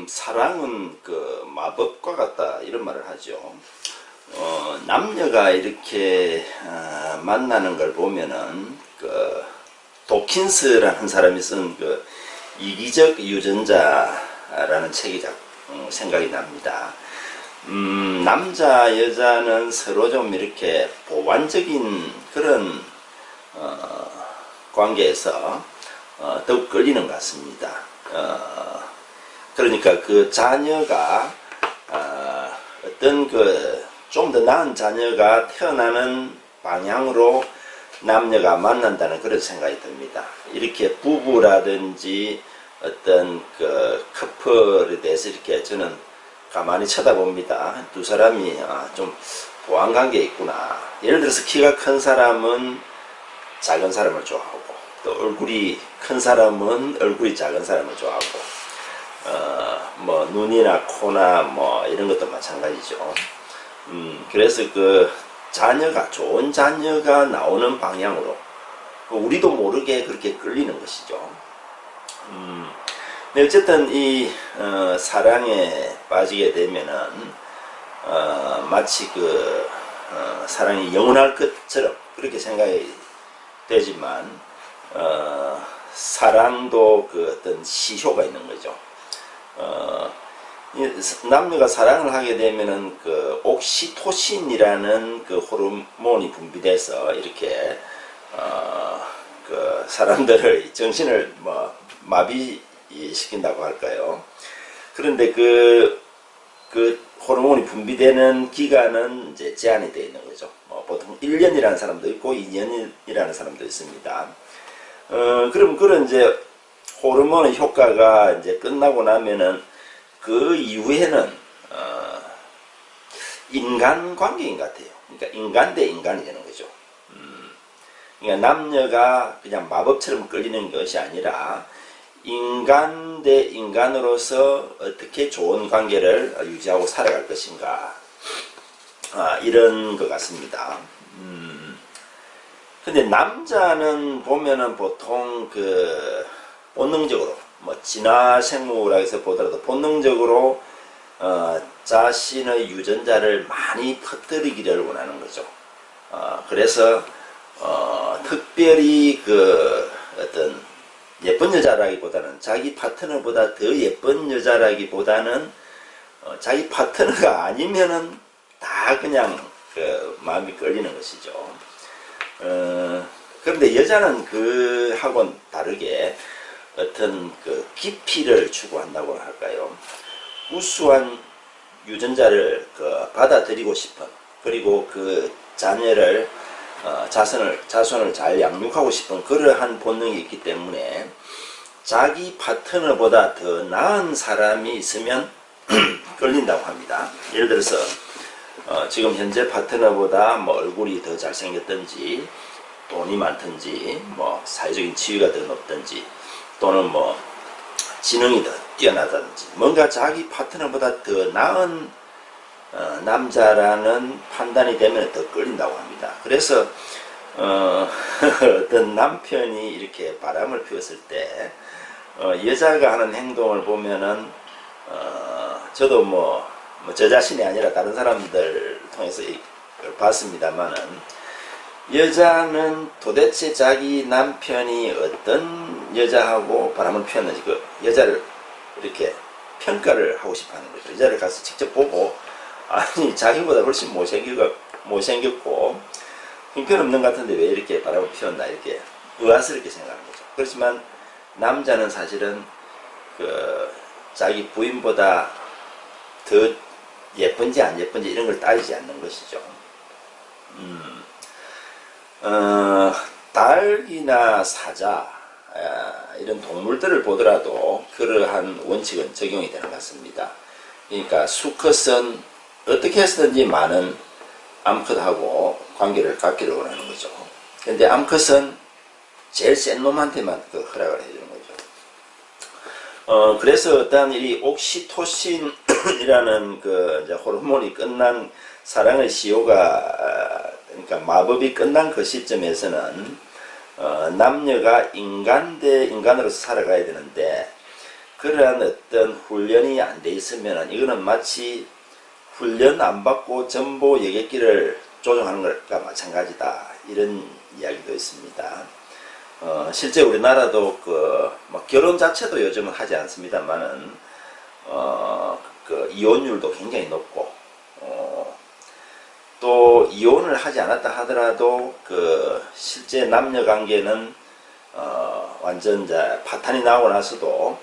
사랑은 그 마법과 같다 이런 말을 하죠. 남녀가 이렇게 만나는 걸 보면은 그 도킨스라는 사람이 쓴 그 이기적 유전자라는 책이 생각이 납니다. 남자 여자는 서로 좀 이렇게 보완적인 그런 관계에서 더욱 끌리는 것 같습니다. 그러니까 그 자녀가 어떤 그 좀 더 나은 자녀가 태어나는 방향으로 남녀가 만난다는 그런 생각이 듭니다. 이렇게 부부라든지 어떤 그 커플에 대해서 이렇게 저는 가만히 쳐다봅니다. 두 사람이 좀 보완관계에 있구나. 예를 들어서 키가 큰 사람은 작은 사람을 좋아하고, 또 얼굴이 큰 사람은 얼굴이 작은 사람을 좋아하고, 뭐 눈이나 코나 뭐 이런 것도 마찬가지죠. 그래서 그 자녀가 좋은 자녀가 나오는 방향으로 우리도 모르게 그렇게 끌리는 것이죠. 근데 어쨌든 이 사랑에 빠지게 되면은 마치 그 사랑이 영원할 것처럼 그렇게 생각이 되지만 사랑도 그 어떤 시효가 있는 거죠. 남녀가 사랑을 하게 되면은 그 옥시토신이라는 그 호르몬이 분비돼서 이렇게 그 사람들의 정신을 뭐 마비시킨다고 할까요? 그런데 그 호르몬이 분비되는 기간은 이제 제한이 되어 있는 거죠. 보통 1년이라는 사람도 있고 2년이라는 사람도 있습니다. 그럼 그런 이제 호르몬의 효과가 이제 끝나고 나면은 그 이후에는 인간관계인 것 같아요. 그러니까 인간 대 인간이 되는 거죠. 그러니까 남녀가 그냥 마법처럼 끌리는 것이 아니라 인간 대 인간으로서 어떻게 좋은 관계를 유지하고 살아갈 것인가, 이런 것 같습니다. 근데 남자는 보면은 보통 그 본능적으로 뭐 진화생물학에서 보더라도 본능적으로 자신의 유전자를 많이 퍼뜨리기를 원하는 거죠. 그래서 특별히 그 어떤 예쁜 여자라기보다는 자기 파트너보다 더 예쁜 여자라기보다는 자기 파트너가 아니면은 다 그냥 그 마음이 끌리는 것이죠. 그런데 여자는 그 하고는 다르게 어떤 그 깊이를 추구한다고 할까요? 우수한 유전자를 그 받아들이고 싶은, 그리고 그 자녀를 자손을 잘 양육하고 싶은 그러한 본능이 있기 때문에 자기 파트너보다 더 나은 사람이 있으면 끌린다고 합니다. 예를 들어서 지금 현재 파트너보다 뭐 얼굴이 더 잘생겼든지, 돈이 많든지, 뭐 사회적인 지위가 더 높든지, 또는 뭐 지능이 더 뛰어나다든지, 뭔가 자기 파트너보다 더 나은 남자라는 판단이 되면 더 끌린다고 합니다. 그래서 어떤 남편이 이렇게 바람을 피웠을 때 여자가 하는 행동을 보면은 저도 뭐 저 자신이 아니라 다른 사람들 통해서 봤습니다만은, 여자는 도대체 자기 남편이 어떤 여자하고 바람을 피웠는지 그 여자를 이렇게 평가를 하고 싶어 하는 거죠. 여자를 가서 직접 보고, 아니 자기보다 훨씬 못생겼고 형편없는 것 같은데 왜 이렇게 바람을 피웠나, 이렇게 의아스럽게 생각하는 거죠. 그렇지만 남자는 사실은 그 자기 부인보다 더 예쁜지 안 예쁜지 이런 걸 따지지 않는 것이죠. 닭이나 사자 이런 동물들을 보더라도 그러한 원칙은 적용이 되는 것 같습니다. 그러니까 수컷은 어떻게 해서든지 많은 암컷하고 관계를 갖기를 원하는 거죠. 근데 암컷은 제일 센 놈한테만 그 허락을 해주는 거죠. 그래서 어떤 이 옥시토신이라는 그 이제 호르몬이 끝난 사랑의 시효가, 그러니까 마법이 끝난 그 시점에서는 남녀가 인간 대 인간으로서 살아가야 되는데, 그러한 어떤 훈련이 안 돼 있으면 이거는 마치 훈련 안 받고 전보 여객기를 조종하는 것과 마찬가지다, 이런 이야기도 있습니다. 실제 우리나라도 뭐 결혼 자체도 요즘은 하지 않습니다만은 이혼율도 굉장히 높고, 또 이혼을 하지 않았다 하더라도 실제 남녀 관계는 완전 파탄이 나고 나서도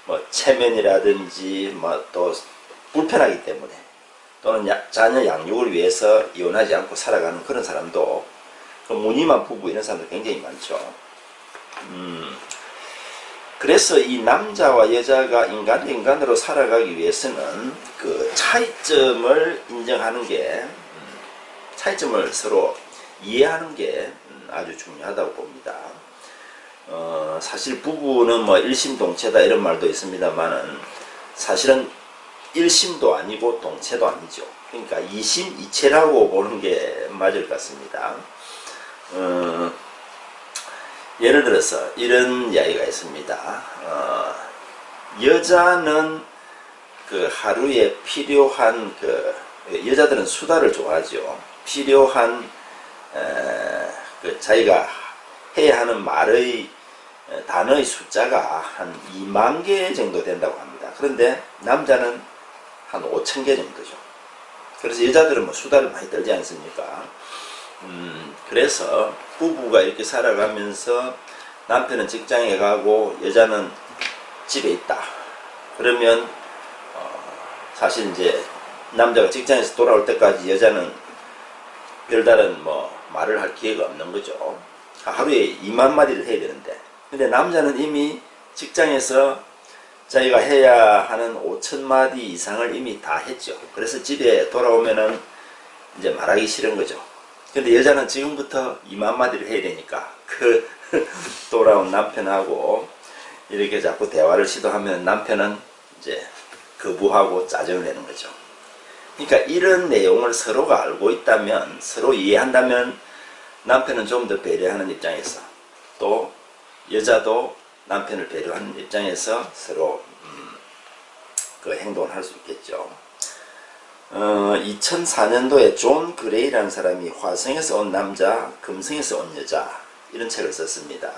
뭐 체면이라든지 뭐 또 불편하기 때문에, 또는 자녀 양육을 위해서 이혼하지 않고 살아가는 그런 사람도, 무늬만 부부 이런 사람도 굉장히 많죠. 그래서 이 남자와 여자가 인간 대 인간으로 살아가기 위해서는 차이점을 인정하는 게, 차이점을 서로 이해하는 게 아주 중요하다고 봅니다. 사실 부부는 뭐 일심동체다 이런 말도 있습니다만은, 사실은 일심도 아니고 동체도 아니죠. 그러니까 이심이체라고 보는 게 맞을 것 같습니다. 예를 들어서 이런 이야기가 있습니다. 여자는 하루에 필요한 여자들은 수다를 좋아하죠. 필요한 자기가 해야 하는 말의 단어의 숫자가 한 2만 개 정도 된다고 합니다. 그런데 남자는 한 5천 개 정도죠. 그래서 여자들은 뭐 수다를 많이 떨지 않습니까? 그래서 부부가 이렇게 살아가면서 남편은 직장에 가고 여자는 집에 있다. 그러면 사실 이제 남자가 직장에서 돌아올 때까지 여자는 별다른 뭐 말을 할 기회가 없는 거죠. 하루에 2만 마디를 해야 되는데, 근데 남자는 이미 직장에서 자기가 해야 하는 5천 마디 이상을 이미 다 했죠. 그래서 집에 돌아오면은 이제 말하기 싫은 거죠. 근데 여자는 지금부터 2만 마디를 해야 되니까 돌아온 남편하고 이렇게 자꾸 대화를 시도하면 남편은 이제 거부하고 짜증을 내는 거죠. 그러니까 이런 내용을 서로가 알고 있다면, 서로 이해한다면 남편은 좀 더 배려하는 입장에서, 또 여자도 남편을 배려하는 입장에서 서로 행동을 할 수 있겠죠. 2004년도에 존 그레이라는 사람이 화성에서 온 남자, 금성에서 온 여자, 이런 책을 썼습니다.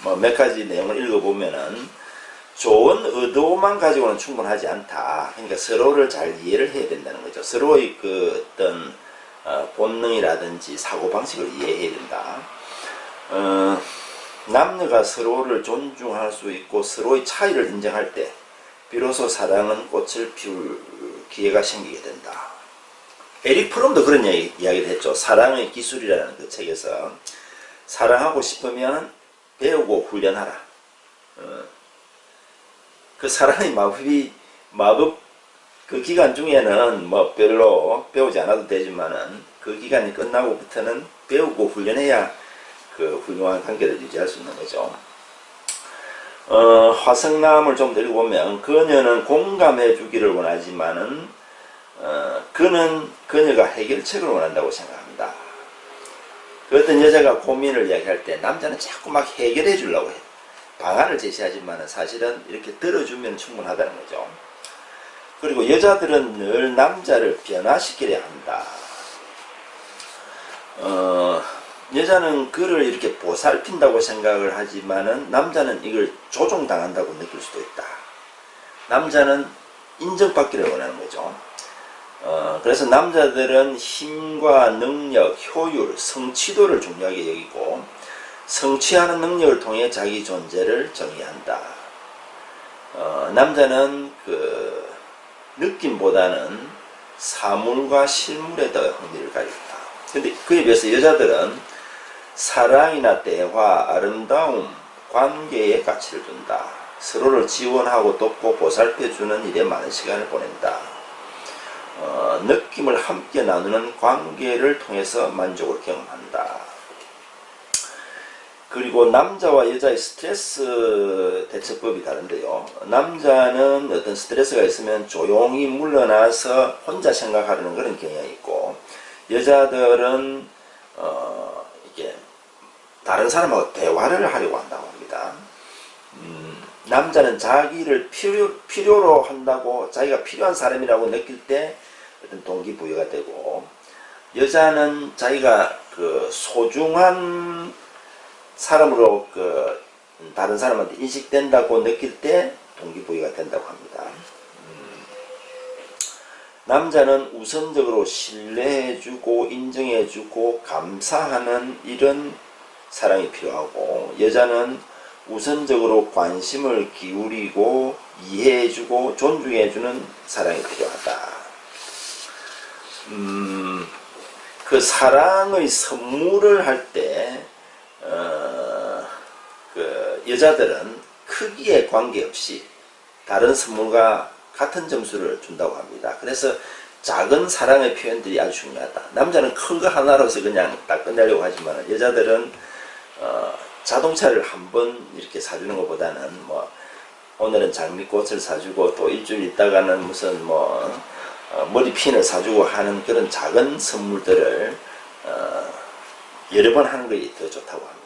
뭐 몇 가지 내용을 읽어보면은, 좋은 의도만 가지고는 충분하지 않다. 그러니까 서로를 잘 이해를 해야 된다는 거죠. 서로의 어떤 본능이라든지 사고방식을 이해해야 된다. 남녀가 서로를 존중할 수 있고 서로의 차이를 인정할 때 비로소 사랑은 꽃을 피울 기회가 생기게 된다. 에릭 프롬도 그런 이야기를 했죠. 사랑의 기술이라는 그 책에서, 사랑하고 싶으면 배우고 훈련하라. 그 사랑의 마법 그 기간 중에는 뭐 별로 배우지 않아도 되지만은, 그 기간이 끝나고부터는 배우고 훈련해야 훌륭한 관계를 유지할 수 있는 거죠. 화성남을 좀 읽어보면, 그녀는 공감해 주기를 원하지만은 그녀가 해결책을 원한다고 생각합니다. 어떤 여자가 고민을 이야기할 때 남자는 자꾸 막 해결해 주려고 해요. 방안을 제시하지만은 사실은 이렇게 들어주면 충분하다는 거죠. 그리고 여자들은 늘 남자를 변화시키려 한다. 여자는 그를 이렇게 보살핀다고 생각을 하지만은 남자는 이걸 조종당한다고 느낄 수도 있다. 남자는 인정받기를 원하는 거죠. 그래서 남자들은 힘과 능력, 효율, 성취도를 중요하게 여기고, 성취하는 능력을 통해 자기 존재를 정의한다. 남자는 느낌보다는 사물과 실물에 더 흥미를 가졌다. 근데 그에 비해서 여자들은 사랑이나 대화, 아름다움, 관계에 가치를 준다. 서로를 지원하고 돕고 보살펴주는 일에 많은 시간을 보낸다. 느낌을 함께 나누는 관계를 통해서 만족을 경험한다. 그리고 남자와 여자의 스트레스 대처법이 다른데요. 남자는 어떤 스트레스가 있으면 조용히 물러나서 혼자 생각하려는 그런 경향이 있고, 여자들은 이게 다른 사람하고 대화를 하려고 한다고 합니다. 남자는 자기를 필요로 한다고 자기가 필요한 사람이라고 느낄 때 어떤 동기부여가 되고, 여자는 자기가 그 소중한 사람으로 다른 사람한테 인식된다고 느낄 때 동기부여가 된다고 합니다. 남자는 우선적으로 신뢰해주고 인정해주고 감사하는 이런 사랑이 필요하고, 여자는 우선적으로 관심을 기울이고 이해해주고 존중해주는 사랑이 필요하다. 그 사랑의 선물을 할 때 여자들은 크기에 관계없이 다른 선물과 같은 점수를 준다고 합니다. 그래서 작은 사랑의 표현들이 아주 중요하다. 남자는 큰 거 하나로서 그냥 딱 끝내려고 하지만, 여자들은 자동차를 한번 이렇게 사주는 것보다는 뭐 오늘은 장미꽃을 사주고 또 일주일 있다가는 무슨 머리핀을 사주고 하는 그런 작은 선물들을 여러 번 하는 것이 더 좋다고 합니다.